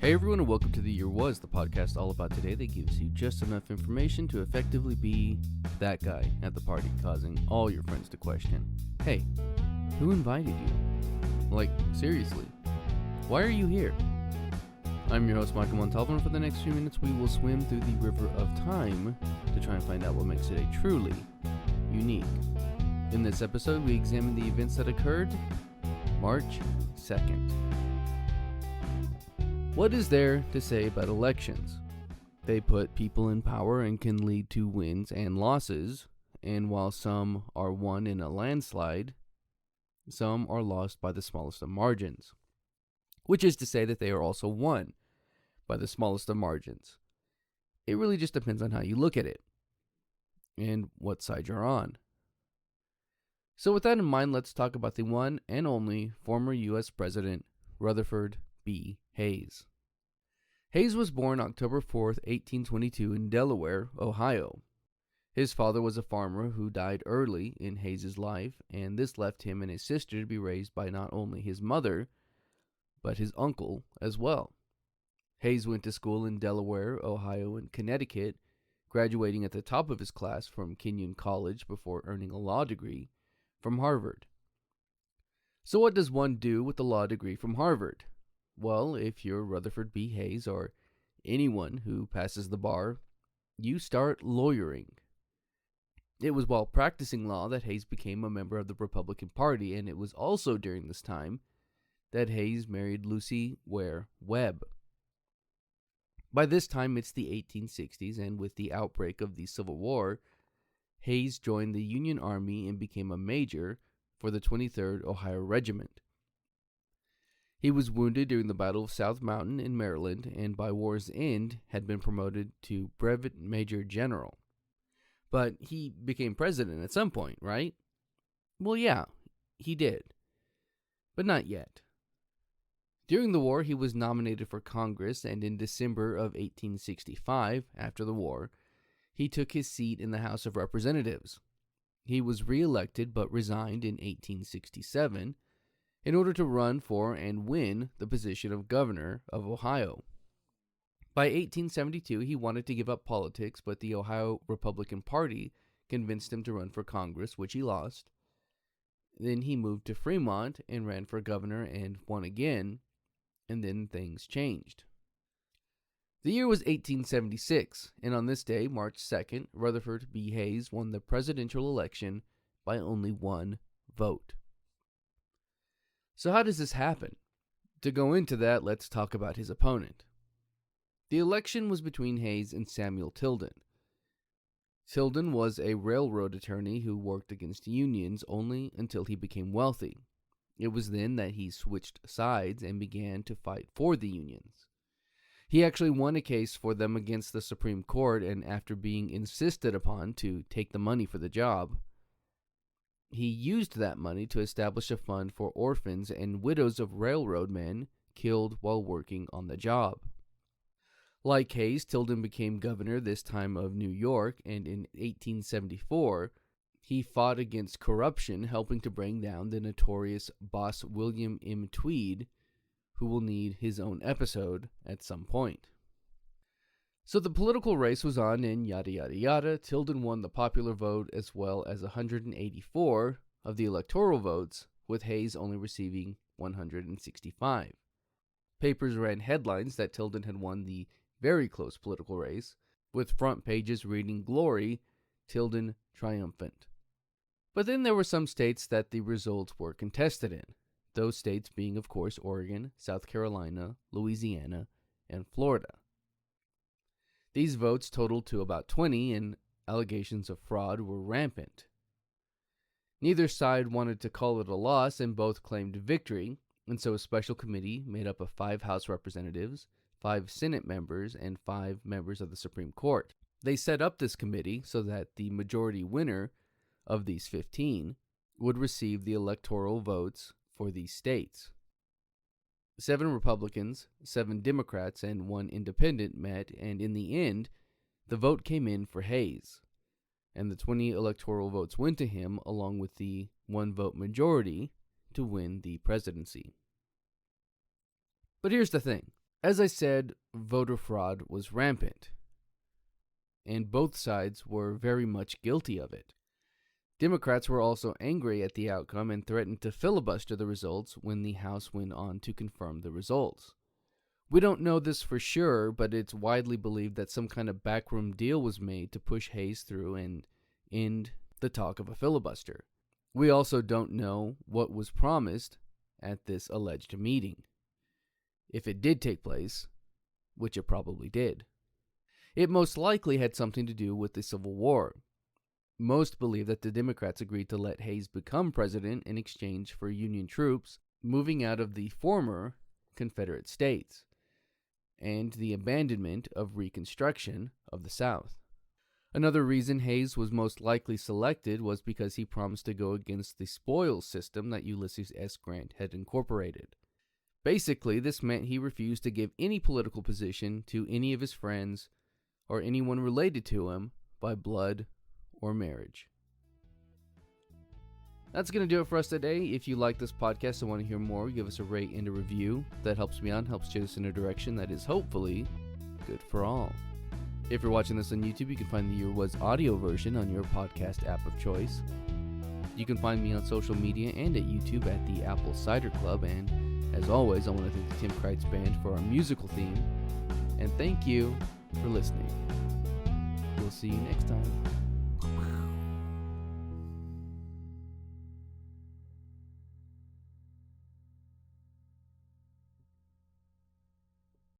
Hey everyone, and welcome to The Year Was, the podcast all about today that gives you just enough information to effectively be that guy at the party, causing all your friends to question, hey, who invited you? Like, seriously, why are you here? I'm your host, Michael Montalvo, and for the next few minutes we will swim through the river of time to try and find out what makes it a truly unique. In this episode, we examine the events that occurred March 2nd. What is there to say about elections? They put people in power and can lead to wins and losses, and while some are won in a landslide, some are lost by the smallest of margins, which is to say that they are also won by the smallest of margins. It really just depends on how you look at it and what side you're on. So with that in mind, let's talk about the one and only former U.S. President Rutherford B. Hayes. Hayes was born October 4th, 1822 in Delaware, Ohio. His father was a farmer who died early in Hayes' life, and this left him and his sister to be raised by not only his mother, but his uncle as well. Hayes went to school in Delaware, Ohio, and Connecticut, graduating at the top of his class from Kenyon College before earning a law degree from Harvard. So what does one do with a law degree from Harvard? Well, if you're Rutherford B. Hayes or anyone who passes the bar, you start lawyering. It was while practicing law that Hayes became a member of the Republican Party, and it was also during this time that Hayes married Lucy Ware Webb. By this time, it's the 1860s, and with the outbreak of the Civil War, Hayes joined the Union Army and became a major for the 23rd Ohio Regiment. He was wounded during the Battle of South Mountain in Maryland, and by war's end had been promoted to Brevet Major General. But he became president at some point, right? Well, yeah, he did. But not yet. During the war, he was nominated for Congress, and in December of 1865, after the war, he took his seat in the House of Representatives. He was re-elected but resigned in 1867, in order to run for and win the position of governor of Ohio. By 1872, he wanted to give up politics, but the Ohio Republican Party convinced him to run for Congress, which he lost. Then he moved to Fremont and ran for governor and won again, and then things changed. The year was 1876, and on this day, March 2nd, Rutherford B. Hayes won the presidential election by only one vote. So how does this happen? To go into that, let's talk about his opponent. The election was between Hayes and Samuel Tilden. Tilden was a railroad attorney who worked against unions only until he became wealthy. It was then that he switched sides and began to fight for the unions. He actually won a case for them against the Supreme Court, and after being insisted upon to take the money for the job, he used that money to establish a fund for orphans and widows of railroad men killed while working on the job. Like Hayes, Tilden became governor, this time of New York, and in 1874, he fought against corruption, helping to bring down the notorious boss William M. Tweed, who will need his own episode at some point. So the political race was on, and yada yada yada. Tilden won the popular vote as well as 184 of the electoral votes, with Hayes only receiving 165. Papers ran headlines that Tilden had won the very close political race, with front pages reading "Glory, Tilden triumphant." But then there were some states that the results were contested in, those states being, of course, Oregon, South Carolina, Louisiana, and Florida. These votes totaled to about 20, and allegations of fraud were rampant. Neither side wanted to call it a loss, and both claimed victory, and so a special committee made up of 5 House representatives, 5 Senate members, and 5 members of the Supreme Court. They set up this committee so that the majority winner of these 15 would receive the electoral votes for these states. 7 Republicans, 7 Democrats, and 1 Independent met, and in the end, the vote came in for Hayes, and the 20 electoral votes went to him, along with the 1-vote majority to win the presidency. But here's the thing. As I said, voter fraud was rampant, and both sides were very much guilty of it. Democrats were also angry at the outcome and threatened to filibuster the results when the House went on to confirm the results. We don't know this for sure, but it's widely believed that some kind of backroom deal was made to push Hayes through and end the talk of a filibuster. We also don't know what was promised at this alleged meeting, if it did take place, which it probably did. It most likely had something to do with the Civil War. Most believe that the Democrats agreed to let Hayes become president in exchange for Union troops moving out of the former Confederate states and the abandonment of Reconstruction of the South. Another reason Hayes was most likely selected was because he promised to go against the spoils system that Ulysses S. Grant had incorporated. Basically, this meant he refused to give any political position to any of his friends or anyone related to him by blood or marriage. That's going to do it for us today. If you like this podcast and want to hear more, give us a rate and a review. That helps me out, helps steer us in a direction that is hopefully good for all. If you're watching this on YouTube, you can find the Year Was audio version on your podcast app of choice. You can find me on social media and at YouTube at the Apple Cider Club. And as always, I want to thank the Tim Kreitz Band for our musical theme. And thank you for listening. We'll see you next time.